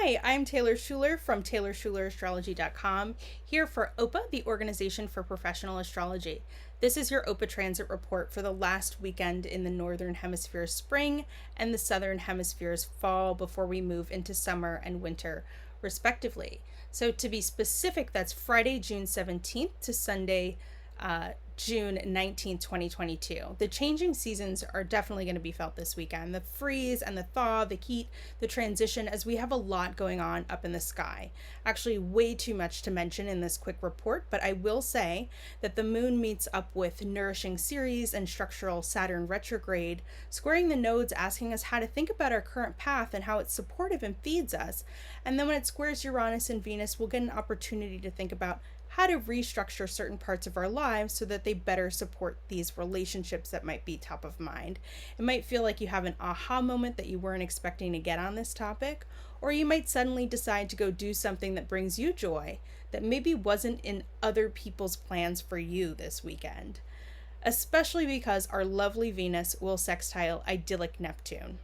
Hi, I'm Taylor Shuler from TaylorShulerAstrology.com, here for OPA, the Organization for Professional Astrology. This is your OPA transit report for the last weekend in the Northern Hemisphere's spring and the Southern Hemisphere's fall before we move into summer and winter, respectively. So to be specific, that's Friday, June 17th to Sunday, June 19th, 2022. The changing seasons are definitely going to be felt this weekend. The freeze and the thaw, the heat, the transition, as we have a lot going on up in the sky. Actually, way too much to mention in this quick report, but I will say that the moon meets up with nourishing Ceres and structural Saturn retrograde, squaring the nodes, asking us how to think about our current path and how it's supportive and feeds us. And then when it squares Uranus and Venus, we'll get an opportunity to think about how to restructure certain parts of our lives so that they better support these relationships that might be top of mind. It might feel like you have an aha moment that you weren't expecting to get on this topic, or you might suddenly decide to go do something that brings you joy that maybe wasn't in other people's plans for you this weekend, especially because our lovely Venus will sextile idyllic Neptune.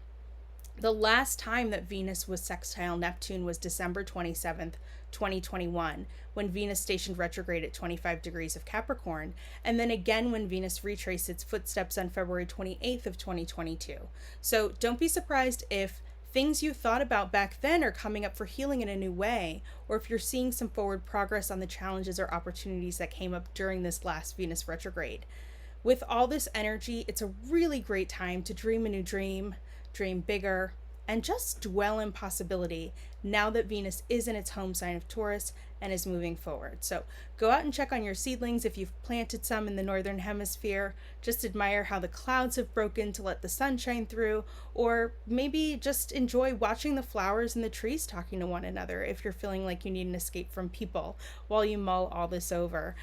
The last time that Venus was sextile Neptune was December 27th, 2021, when Venus stationed retrograde at 25 degrees of Capricorn, and then again when Venus retraced its footsteps on February 28th of 2022. So don't be surprised if things you thought about back then are coming up for healing in a new way, or if you're seeing some forward progress on the challenges or opportunities that came up during this last Venus retrograde. With all this energy, it's a really great time to dream a new dream bigger, and just dwell in possibility now that Venus is in its home sign of Taurus and is moving forward. So go out and check on your seedlings if you've planted some in the Northern Hemisphere. Just admire how the clouds have broken to let the sun shine through, or maybe just enjoy watching the flowers and the trees talking to one another if you're feeling like you need an escape from people while you mull all this over.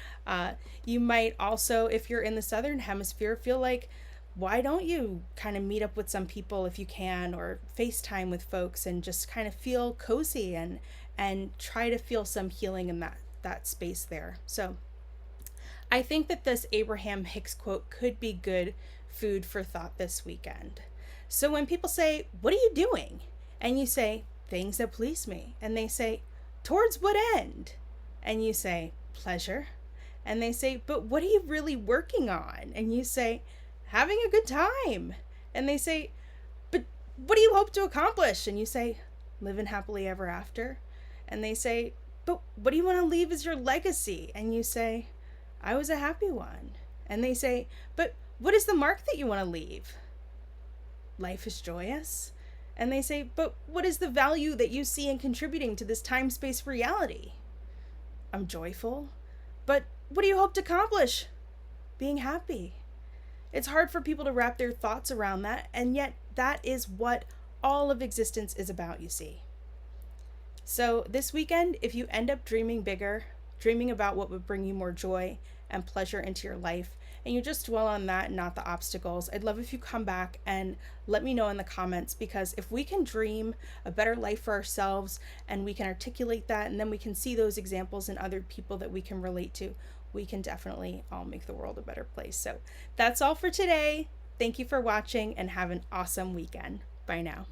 You might also, if you're in the Southern Hemisphere, feel like, why don't you kind of meet up with some people if you can, or FaceTime with folks and just kind of feel cozy and try to feel some healing in that space there. So I think that this Abraham Hicks quote could be good food for thought this weekend. So when people say, "What are you doing?" and you say, "Things that please me," and they say, "Towards what end?" and you say, "Pleasure," and they say, "But what are you really working on?" and you say, "Having a good time," and they say, "But what do you hope to accomplish?" and you say, "Living happily ever after," and they say, "But what do you want to leave as your legacy?" and you say, "I was a happy one," and they say, "But what is the mark that you want to leave?" "Life is joyous," and they say, "But what is the value that you see in contributing to this time-space reality?" "I'm joyful." "But what do you hope to accomplish?" "Being happy." It's hard for people to wrap their thoughts around that, and yet that is what all of existence is about, you see. So this weekend, if you end up dreaming bigger, dreaming about what would bring you more joy and pleasure into your life, and you just dwell on that and not the obstacles, I'd love if you come back and let me know in the comments, because if we can dream a better life for ourselves and we can articulate that, and then we can see those examples in other people that we can relate to, we can definitely all make the world a better place. So that's all for today. Thank you for watching and have an awesome weekend. Bye now.